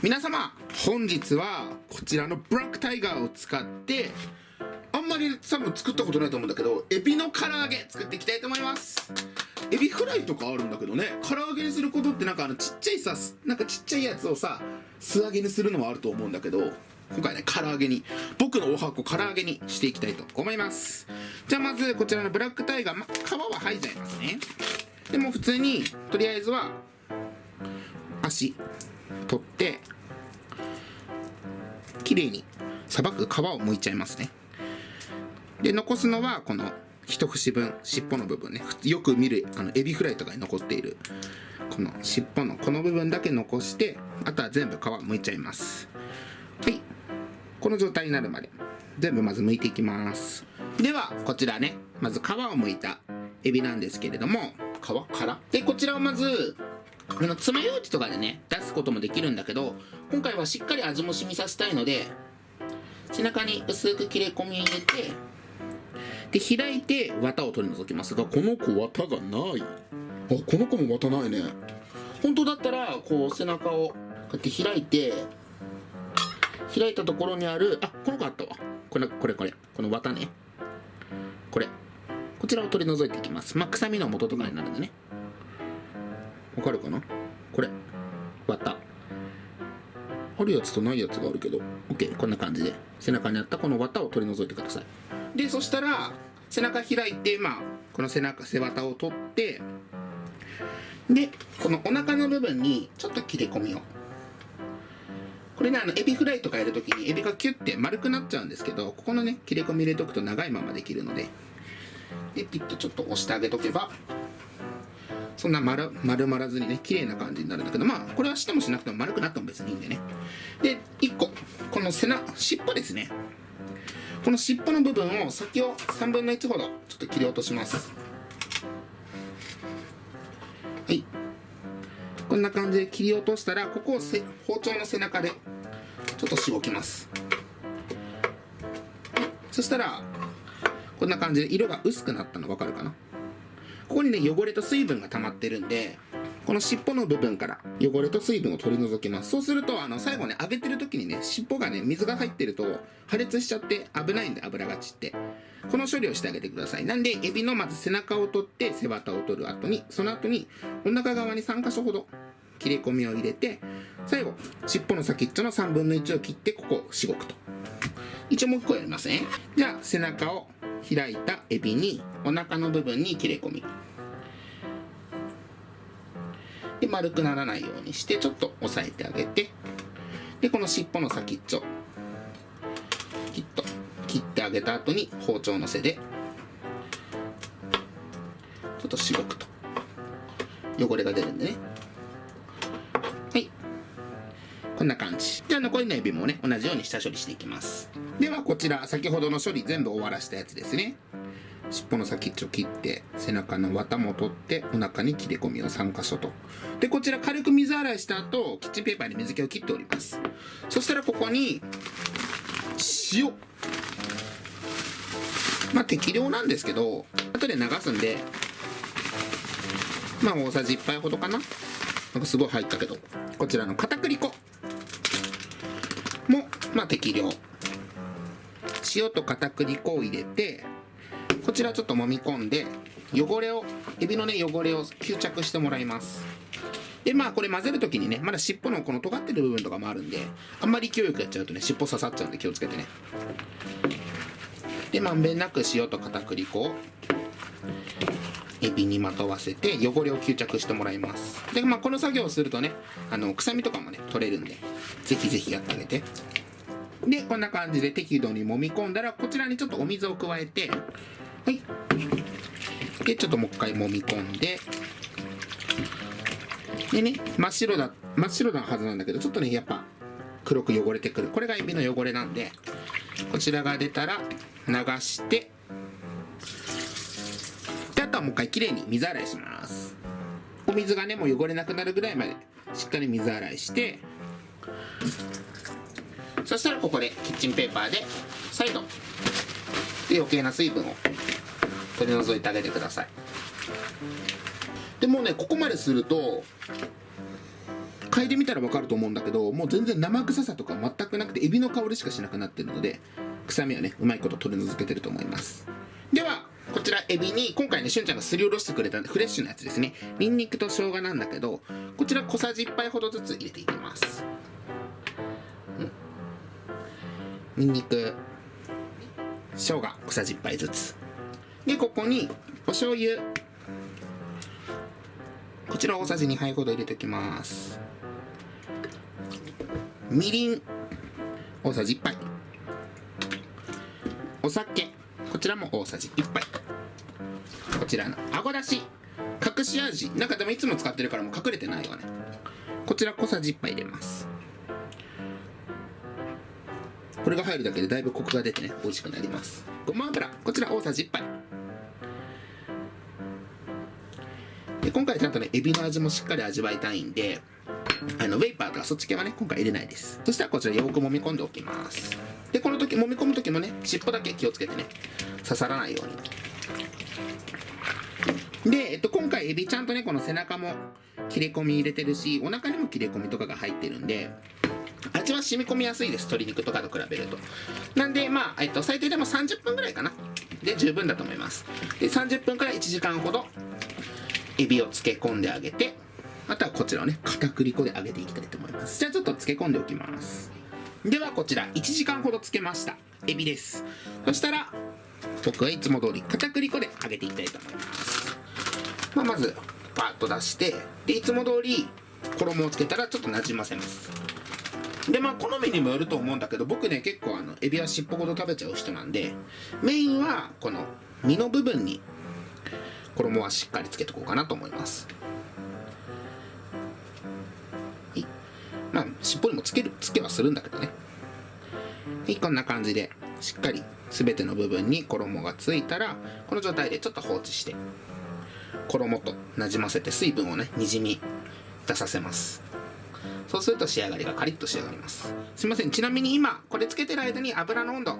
皆様、本日はこちらのブラックタイガーを使ってあんまり多分作ったことないと思うんだけど、エビの唐揚げ作っていきたいと思います。エビフライとかあるんだけどね、唐揚げにすることってなんかちっちゃいさ、なんかちっちゃいやつをさ素揚げにするのはあると思うんだけど、今回ね唐揚げに、僕のおはこ唐揚げにしていきたいと思います。じゃあまずこちらのブラックタイガー、皮は剥いじゃいますね。でも普通にとりあえずは足取ってきれいにさばく皮を剥いちゃいますね。で残すのはこの一節分、尻尾の部分ね、よく見るエビフライとかに残っているこの尻尾のこの部分だけ残して、あとは全部皮剥いちゃいます。はい、この状態になるまで全部まず剥いていきます。ではこちらね、まず皮を剥いたエビなんですけれども、皮からでこちらをまず爪楊枝とかでね出すこともできるんだけど、今回はしっかり味も染みさせたいので背中に薄く切れ込みを入れて、で開いて綿を取り除きますが、この子綿がない。この子も綿ないね。本当だったらこう背中をこうやって開いて、開いたところにあるこの子あったわ。この綿ね、こちらを取り除いていきます。臭みの元とかになるんでね。わかるかな。これ綿あるやつとないやつがあるけど OK、 こんな感じで背中にあったこの綿を取り除いてください。でそしたら背中開いて、この背綿を取って、でこのお腹の部分にちょっと切れ込みを、これねエビフライとかやるときにエビがキュッて丸くなっちゃうんですけど、ここのね切れ込み入れとくと長いままできるので、でピッとちょっと押してあげとけばそんな丸まらずにね綺麗な感じになるんだけど、これはしてもしなくても丸くなっても別にいいんでね。で1個この尻尾ですね、この尻尾の部分を先を3分の1ほどちょっと切り落とします。はい、こんな感じで切り落としたら、ここを包丁の背中でちょっとしごきます。そしたらこんな感じで色が薄くなったの分かるかな。ここにね汚れと水分が溜まってるんで、この尻尾の部分から汚れと水分を取り除きます。そうすると最後ね揚げてる時にね尻尾がね水が入ってると破裂しちゃって危ないんで、油が散って、この処理をしてあげてください。なんでエビのまず背中を取って背わたを取る後に、その後にお腹側に3箇所ほど切れ込みを入れて、最後尻尾の先っちょの3分の1を切ってここをしごくと。一応もう1個やりますね。じゃあ背中を開いたエビにお腹の部分に切れ込みで、丸くならないようにしてちょっと押さえてあげて、でこの尻尾の先っちょきっと切ってあげた後に包丁の背でちょっとしごくと汚れが出るんでね。はい、こんな感じ。じゃあ残りのエビもね同じように下処理していきます。ではこちら先ほどの処理全部終わらしたやつですね。尻尾の先っちょ切って背中の綿も取ってお腹に切れ込みを3箇所と。でこちら軽く水洗いした後キッチンペーパーに水気を切っております。そしたらここに塩、適量なんですけど後で流すんで大さじ1杯ほどかな。なんかすごい入ったけど、こちらの片栗粉も適量、塩と片栗粉を入れてこちらちょっと揉み込んでエビのね汚れを吸着してもらいます。でこれ混ぜるときにねまだ尻尾のこの尖ってる部分とかもあるんで、あんまり勢いよくやっちゃうとね尻尾刺さっちゃうんで気をつけてね。でまんべんなく塩と片栗粉をエビにまとわせて汚れを吸着してもらいます。でこの作業をするとね臭みとかもね取れるんでぜひぜひやってあげて。でこんな感じで適度に揉み込んだらこちらにちょっとお水を加えて、はい、でちょっともう一回揉み込んで、でね真っ白なはずなんだけどちょっとねやっぱ黒く汚れてくる。これがエビの汚れなんで、こちらが出たら流して、であとはもう一回きれいに水洗いします。お水がねもう汚れなくなるぐらいまでしっかり水洗いして、そしたらここでキッチンペーパーで再度で余計な水分を取り除いてあげてください。でもうねここまですると嗅いでみたら分かると思うんだけど、もう全然生臭さとか全くなくてエビの香りしかしなくなってるので、臭みをねうまいこと取り除けてると思います。ではこちらエビに今回ねしゅんちゃんがすりおろしてくれたフレッシュなやつですね、ニンニクと生姜なんだけど、こちら小さじ1杯ほどずつ入れていきます。ニンニク、生姜小さじ1杯ずつで、ここにお醤油、こちら大さじ2杯ほど入れておきます。みりん大さじ1杯、お酒こちらも大さじ1杯、こちらのあごだし隠し味、なんかでもいつも使ってるからもう隠れてないよね、こちら小さじ1杯入れます。これが入るだけでだいぶコクが出てね美味しくなります。ごま油こちら大さじ1杯で、今回ちゃんとねエビの味もしっかり味わいたいんで、ウェイパーとかそっち系はね今回入れないです。そしたらこちらよく揉み込んでおきます。でこの時揉み込む時もね尻尾だけ気をつけてね刺さらないように。で、今回エビちゃんとねこの背中も切れ込み入れてるし、お腹にも切れ込みとかが入ってるんで味は染み込みやすいです、鶏肉とかと比べると。なんで最低でも30分ぐらいかなで十分だと思います。で30分から1時間ほどエビを漬け込んであげて、あとはこちらをね片栗粉で揚げていきたいと思います。じゃあちょっと漬け込んでおきます。ではこちら1時間ほど漬けましたエビです。そしたら僕はいつも通り片栗粉で揚げていきたいと思います。まずパーッと出して、でいつも通り衣をつけたらちょっとなじませます。で好みにもよると思うんだけど、僕ね結構エビは尻尾ごと食べちゃう人なんで、メインはこの身の部分に衣はしっかりつけておこうかなと思います。尻尾にもつけはするんだけどね。こんな感じでしっかり全ての部分に衣がついたら、この状態でちょっと放置して衣となじませて水分をねにじみ出させます。そうすると仕上がりがカリッと仕上がります。すいません、ちなみに今これつけてる間に油の温度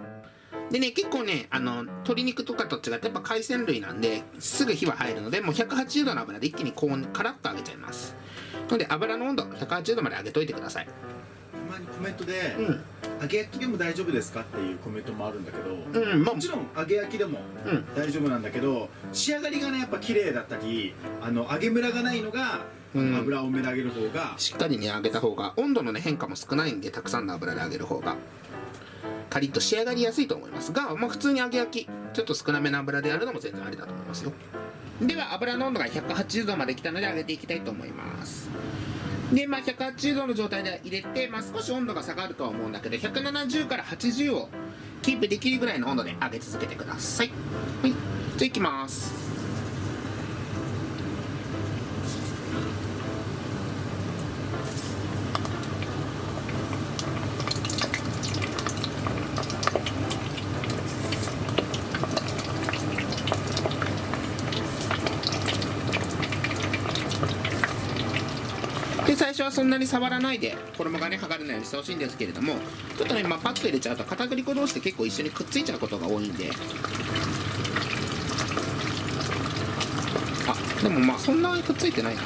でね、結構ね鶏肉とかと違ってやっぱ海鮮類なんですぐ火は入るので、もう180度の油で一気にカラッと揚げちゃいます。なので油の温度180度まで上げといてください。たまにコメントで、揚げ焼きでも大丈夫ですかっていうコメントもあるんだけど、もちろん揚げ焼きでも大丈夫なんだけど、仕上がりがねやっぱ綺麗だったり揚げムラがないのが、油多めで揚げる方がしっかりね揚げた方が温度のね変化も少ないんで、たくさんの油で揚げる方がカリッと仕上がりやすいと思いますが、普通に揚げ焼きちょっと少なめの油でやるのも全然ありだと思いますよ。では油の温度が180度まで来たので揚げていきたいと思います。で180度の状態で入れて、少し温度が下がるとは思うんだけど、170から80をキープできるぐらいの温度で揚げ続けてください。はい、じゃあいきます。で最初はそんなに触らないで衣がね剥がれないようにしてほしいんですけれども、ちょっとねパッと入れちゃうと片栗粉同士で結構一緒にくっついちゃうことが多いんで、でもそんなにくっついてないな。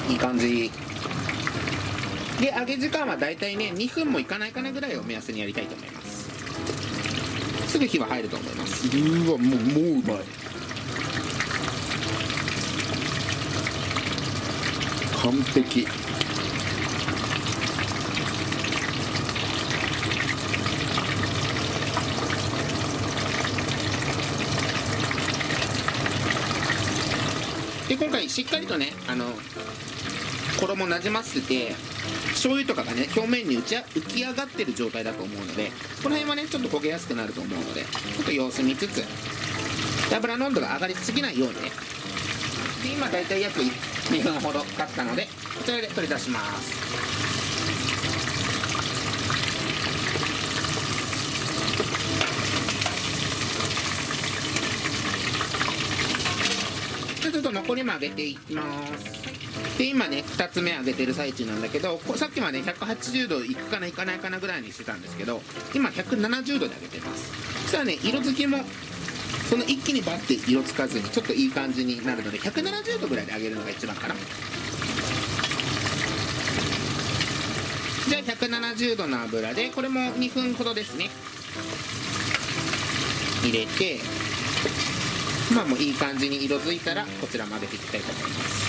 いい感じで、揚げ時間はだいたいね2分もいかないかなぐらいを目安にやりたいと思います。すぐ火は入ると思います。うわ、もううまい。完璧。で今回しっかりとね衣なじませて、醤油とかがね表面に浮き上がってる状態だと思うので、この辺はねちょっと焦げやすくなると思うので、ちょっと様子見つつで油の温度が上がりすぎないようにね。で今だいたい約2分ほど経ったので、こちらで取り出します。ちょっと残りも揚げていきます。で今ね2つ目揚げてる最中なんだけど、さっきまで180度いくかないかないかなぐらいにしてたんですけど、今170度で揚げてます。そしたらね色づきもその一気にバッて色つかずにちょっといい感じになるので170度ぐらいで揚げるのが一番かな。じゃあ170度の油でこれも2分ほどですね入れて、まあもういい感じに色づいたらこちらも揚げていきたいと思います。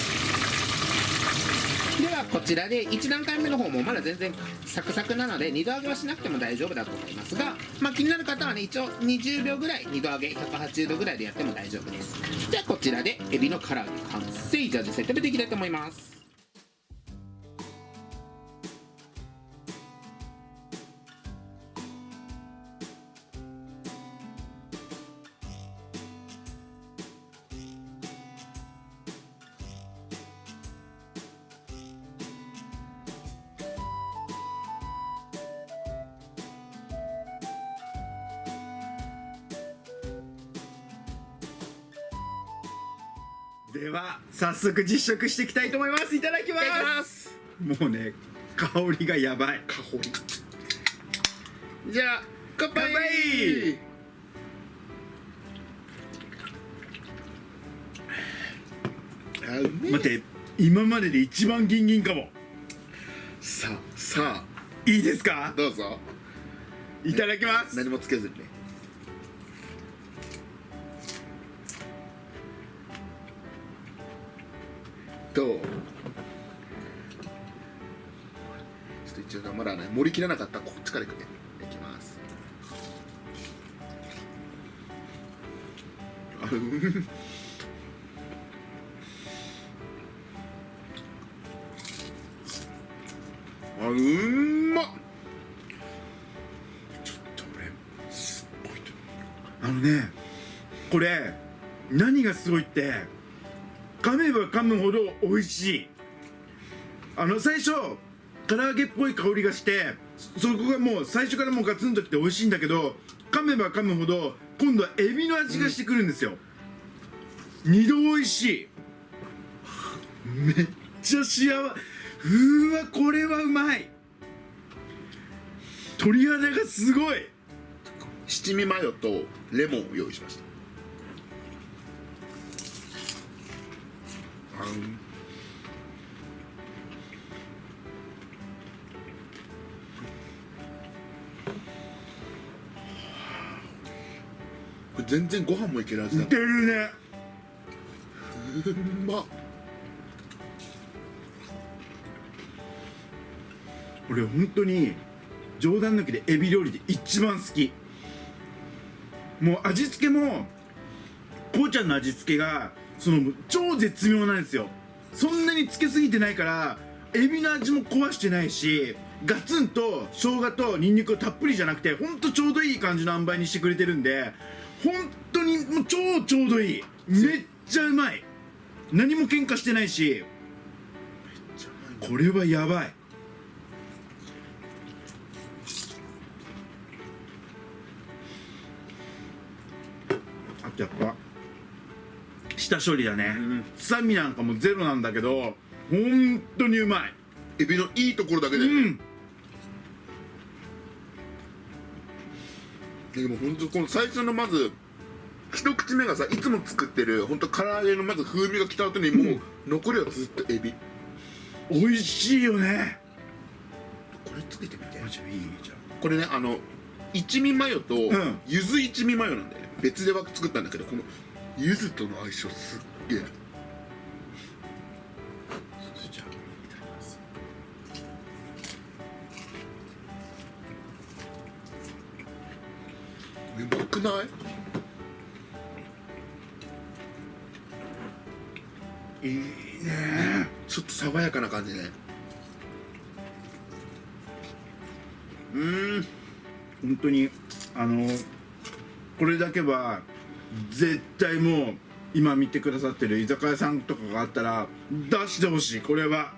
ではこちらで1段階目の方もまだ全然サクサクなので2度揚げはしなくても大丈夫だと思いますが、まあ、気になる方はね一応20秒ぐらい2度揚げ180度ぐらいでやっても大丈夫です。じゃあこちらでエビの唐揚げ完成。じゃあ実際食べていきたいと思います。では早速実食していきたいと思います。いただきます。いただきます。もうね香りがやばい。香りじゃあ乾杯。乾杯。あうめえ。待って、今までで一番ギンギンかも。さあいいですか。どうぞ。いただきます。何もつけずにね。どう。ちょっと一応まだね盛りきらなかったらこっちからいくね。いきます。うんまっ。ちょっと俺すっごいと。これ何がすごいって噛めば噛むほど美味しい。最初唐揚げっぽい香りがしてそこがもう最初からもうガツンときて美味しいんだけど、噛めば噛むほど今度はエビの味がしてくるんですよ。二度美味しい。めっちゃ幸せ。うーわこれはうまい。鳥肌がすごい。七味マヨとレモンを用意しました。これ全然ご飯もいける味だ。いけるね。うまっ。俺本当に冗談抜きでエビ料理で一番好き。もう味付けもこうちゃんの味付けが超絶妙なんですよ。そんなにつけすぎてないからエビの味も壊してないし、ガツンと生姜とニンニクをたっぷりじゃなくてほんとちょうどいい感じの塩梅にしてくれてるんで、本当にもうちょうどいい。めっちゃうまい。何も喧嘩してないし、これはやばい。あとやっぱ下処理だね。臭みなんかもゼロなんだけど本当にうまい。エビのいいところだけで、ねでも本当この最初のまず一口目がさ、いつも作ってる本当唐揚げのまず風味が来た後にもう残りはずっとエビ。美味しいよね。これつけてみて。マジいいじゃん。これね一味マヨとん柚子一味マヨなんだよね。別で作ったんだけどこの柚子との相性すっげえ。じゃあいただきます。うまくない？いいね。ちょっと爽やかな感じね。本当にこれだけは絶対もう今見てくださってる居酒屋さんとかがあったら出してほしい。これは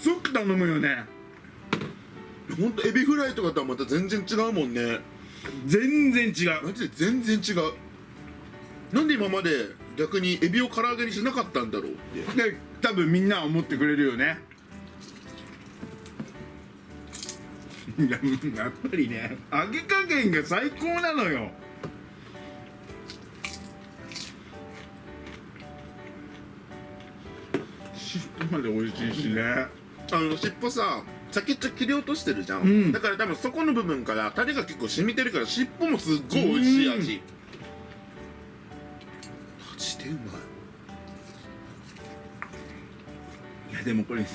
即頼むよね。ほんとエビフライとかとはまた全然違うもんね。全然違う。マジで全然違う。なんで今まで逆にエビを唐揚げにしなかったんだろうって。で多分みんなは思ってくれるよね。やっぱりね揚げ加減が最高なのよ。尻尾まで美味しいしね。尻尾さ先っちょ切り落としてるじゃん、んだから多分そこの部分からタレが結構染みてるから尻尾もすっごい美味しい味。マジでうまい。いやでもこれね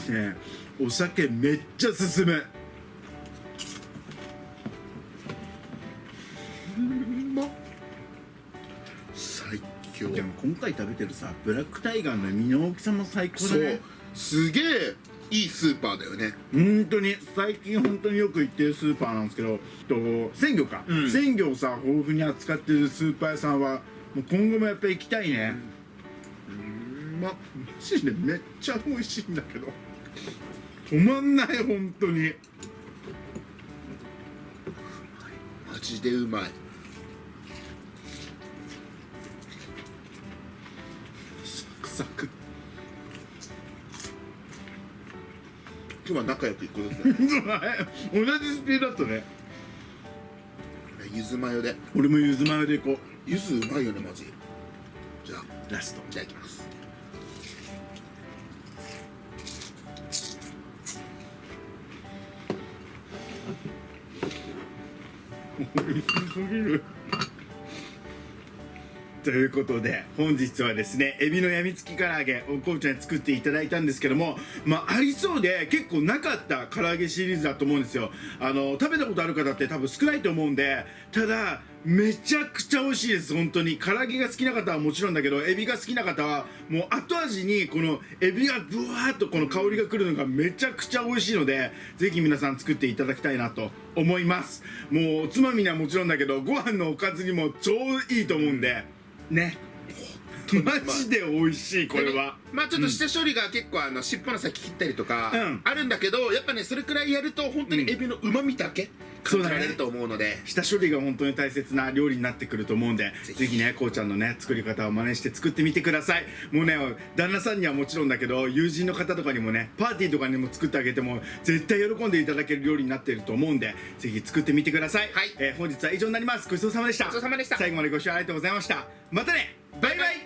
お酒めっちゃ進む。最強。でも今回食べてるさブラックタイガーの身の大きさも最高だそうね。すげえいいスーパーだよね。本当に最近本当によく行ってるスーパーなんですけど、鮮魚か、うん鮮魚をさ豊富に扱ってるスーパー屋さんはもう今後もやっぱり行きたいね。マジでめっちゃ美味しいんだけど止まんない本当に。マジでうまい。サクサク。今日は仲良く一個ずつだね同じスピードだとね。ゆずマヨで。俺もゆずマヨでいこう。ゆずうまいよねマジ。じゃあラストいただきます。美味しすぎる。ということで本日はですねエビのやみつき唐揚げをこうちゃんに作っていただいたんですけども、ありそうで結構なかった唐揚げシリーズだと思うんですよ。食べたことある方って多分少ないと思うんで、ただめちゃくちゃ美味しいです。本当に唐揚げが好きな方はもちろんだけどエビが好きな方はもう後味にこのエビがブワーッとこの香りがくるのがめちゃくちゃ美味しいので、ぜひ皆さん作っていただきたいなと思います。もうおつまみにはもちろんだけどご飯のおかずにもちょうどいいと思うんでね。マジで美味しいこれは。まあちょっと下処理が結構尻尾の先切ったりとかうんあるんだけど、やっぱねそれくらいやると本当にエビの旨味だけそうだね感じられると思うので、下処理が本当に大切な料理になってくると思うんで、ぜひねこうちゃんのね作り方を真似して作ってみてください。もうね旦那さんにはもちろんだけど友人の方とかにもねパーティーとかにも作ってあげても絶対喜んでいただける料理になっていると思うんで、ぜひ作ってみてください。はい本日は以上になります。ごちそうさまでした。ごちそうさまでした。最後までご視聴ありがとうございました。またねバイバイ。